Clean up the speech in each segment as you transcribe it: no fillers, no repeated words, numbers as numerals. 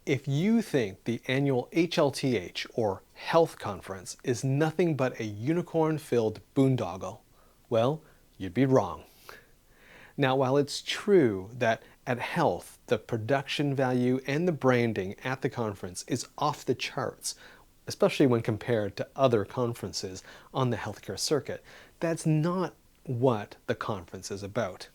If you think the annual HLTH, or Health Conference, is nothing but a unicorn-filled boondoggle, well, you'd be wrong. Now, while it's true that at Health, the production value and the branding at the conference is off the charts, especially when compared to other conferences on the healthcare circuit, that's not what the conference is about.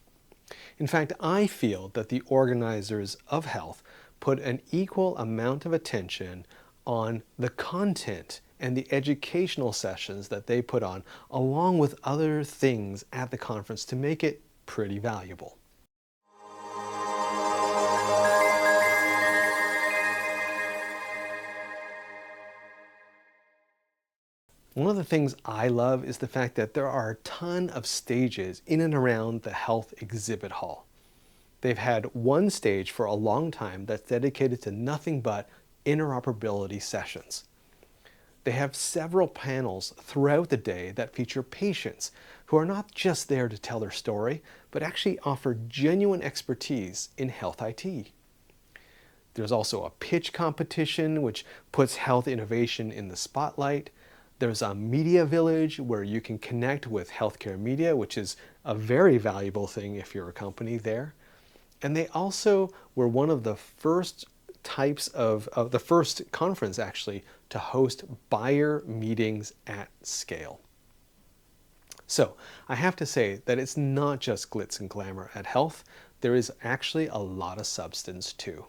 In fact, I feel that the organizers of Health put an equal amount of attention on the content and the educational sessions that they put on, along with other things at the conference to make it pretty valuable. One of the things I love is the fact that there are a ton of stages in and around the Health exhibit hall. They've had one stage for a long time that's dedicated to nothing but interoperability sessions. They have several panels throughout the day that feature patients who are not just there to tell their story, but actually offer genuine expertise in health IT. There's also a pitch competition, which puts health innovation in the spotlight. There's a media village where you can connect with healthcare media, which is a very valuable thing if you're a company there. And they also were one of the first types of the first conference actually to host buyer meetings at scale. So I have to say that it's not just glitz and glamour at Health. There is actually a lot of substance too.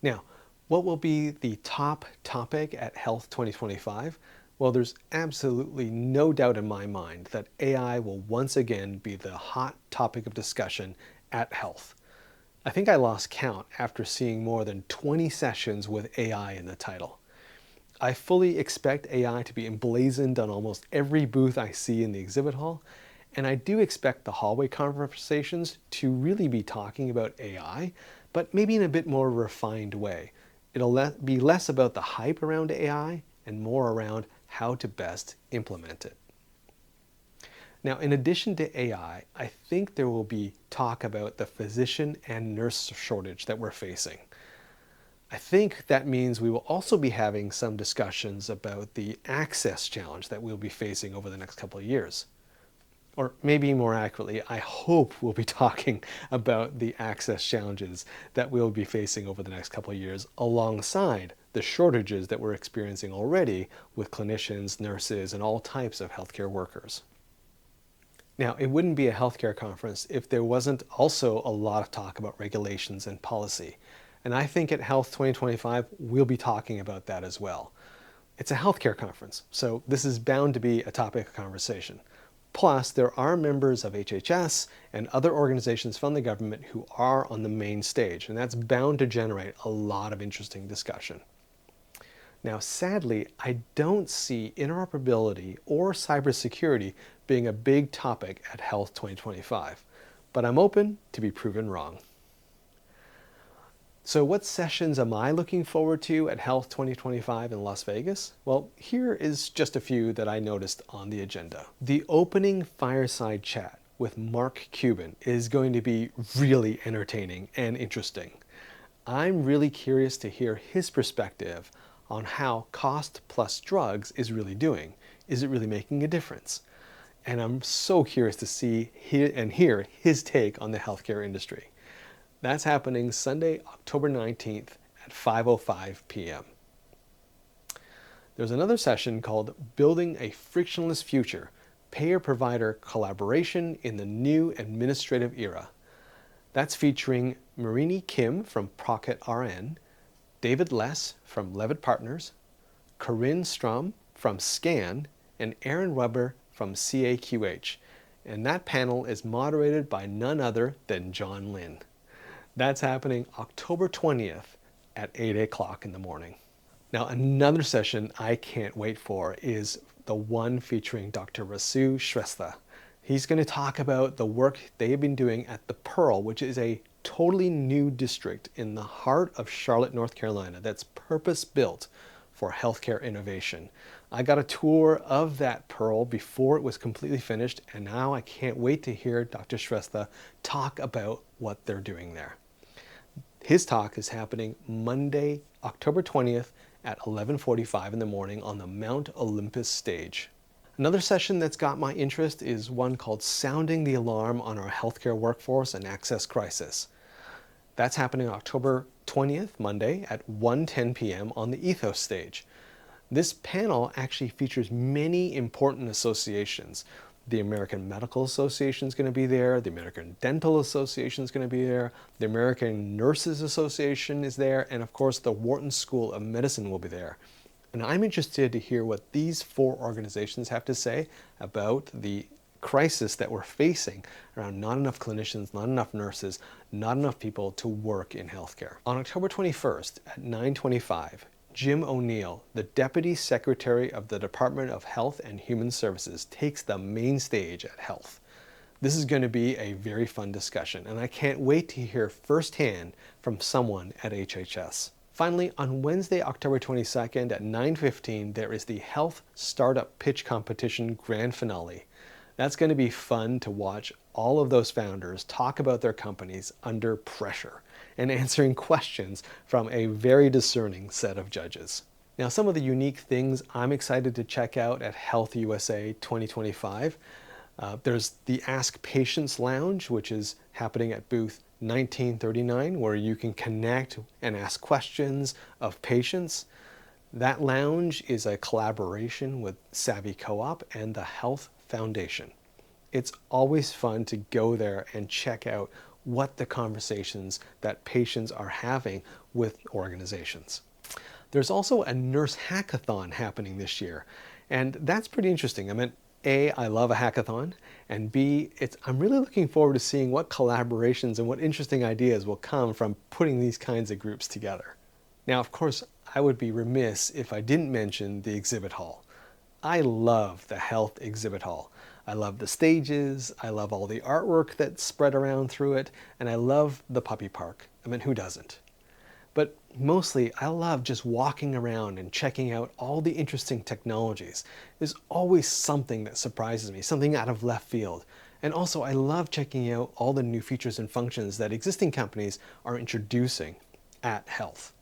Now, what will be the top topic at Health 2025? Well, there's absolutely no doubt in my mind that AI will once again be the hot topic of discussion at Health. I think I lost count after seeing more than 20 sessions with AI in the title. I fully expect AI to be emblazoned on almost every booth I see in the exhibit hall, and I do expect the hallway conversations to really be talking about AI, but maybe in a bit more refined way. It'll be less about the hype around AI and more around how to best implement it. Now, in addition to AI, I think there will be talk about the physician and nurse shortage that we're facing. I think that means we will also be having some discussions about the access challenge that we'll be facing over the next couple of years. Or maybe more accurately, I hope we'll be talking about the access challenges that we'll be facing over the next couple of years alongside the shortages that we're experiencing already with clinicians, nurses, and all types of healthcare workers. Now, it wouldn't be a healthcare conference if there wasn't also a lot of talk about regulations and policy. And I think at Health 2025, we'll be talking about that as well. It's a healthcare conference, so this is bound to be a topic of conversation. Plus, there are members of HHS and other organizations from the government who are on the main stage, and that's bound to generate a lot of interesting discussion. Now, sadly, I don't see interoperability or cybersecurity being a big topic at Health 2025, but I'm open to be proven wrong. So what sessions am I looking forward to at Health 2025 in Las Vegas? Well, here is just a few that I noticed on the agenda. The opening fireside chat with Mark Cuban is going to be really entertaining and interesting. I'm really curious to hear his perspective on how cost plus drugs is really doing. Is it really making a difference? And I'm so curious to see and hear his take on the healthcare industry. That's happening Sunday, October 19th at 5:05 p.m. There's another session called Building a Frictionless Future, Payer-Provider Collaboration in the New Administrative Era. That's featuring Marini Kim from Procket RN, David Less from Levitt Partners, Corinne Strom from SCAN, and Aaron Weber from CAQH. And that panel is moderated by none other than John Lynn. That's happening October 20th at 8 o'clock in the morning. Now, another session I can't wait for is the one featuring Dr. Rasu Shrestha. He's going to talk about the work they have been doing at the Pearl, which is a totally new district in the heart of Charlotte, North Carolina, that's purpose-built for healthcare innovation. I got a tour of that Pearl before it was completely finished, and now I can't wait to hear Dr. Shrestha talk about what they're doing there. His talk is happening Monday, October 20th at 11:45 in the morning on the Mount Olympus stage. Another session that's got my interest is one called Sounding the Alarm on Our Healthcare Workforce and Access Crisis. That's happening October 20th, Monday at 1:10 p.m. on the Ethos stage. This panel actually features many important associations. The American Medical Association is going to be there, the American Dental Association is going to be there, the American Nurses Association is there, and of course the Wharton School of Medicine will be there. And I'm interested to hear what these four organizations have to say about the crisis that we're facing around not enough clinicians, not enough nurses, not enough people to work in healthcare. On October 21st at 9:25, Jim O'Neill, the Deputy Secretary of the Department of Health and Human Services, takes the main stage at Health. This is going to be a very fun discussion, and I can't wait to hear firsthand from someone at HHS. Finally, on Wednesday, October 22nd at 9:15, there is the Health Startup Pitch Competition Grand Finale. That's going to be fun to watch all of those founders talk about their companies under pressure and answering questions from a very discerning set of judges. Now, some of the unique things I'm excited to check out at Health USA 2025. There's the Ask Patients Lounge, which is happening at booth 1939, where you can connect and ask questions of patients. That lounge is a collaboration with Savvy Co-op and the Health Foundation. It's always fun to go there and check out what the conversations that patients are having with organizations. There's also a nurse hackathon happening this year, and that's pretty interesting. I mean, A, I love a hackathon, and B, I'm really looking forward to seeing what collaborations and what interesting ideas will come from putting these kinds of groups together. Now, of course, I would be remiss if I didn't mention the exhibit hall. I love the Health exhibit hall. I love the stages, I love all the artwork that's spread around through it, and I love the puppy park. I mean, who doesn't? But mostly, I love just walking around and checking out all the interesting technologies. There's always something that surprises me, something out of left field. And also, I love checking out all the new features and functions that existing companies are introducing at Health.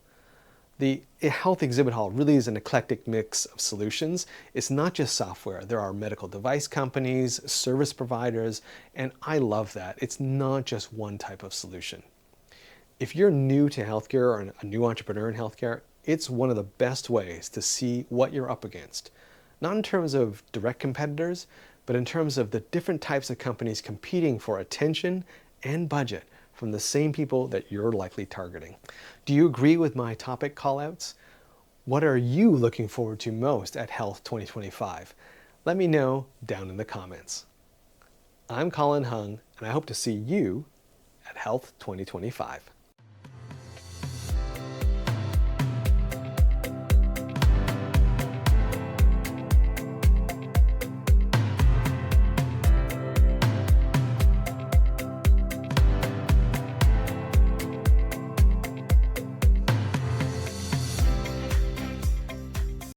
The Health exhibit hall really is an eclectic mix of solutions. It's not just software. There are medical device companies, service providers, and I love that. It's not just one type of solution. If you're new to healthcare or a new entrepreneur in healthcare, it's one of the best ways to see what you're up against. Not in terms of direct competitors, but in terms of the different types of companies competing for attention and budget from the same people that you're likely targeting. Do you agree with my topic callouts? What are you looking forward to most at Health 2025? Let me know down in the comments. I'm Colin Hung, and I hope to see you at Health 2025.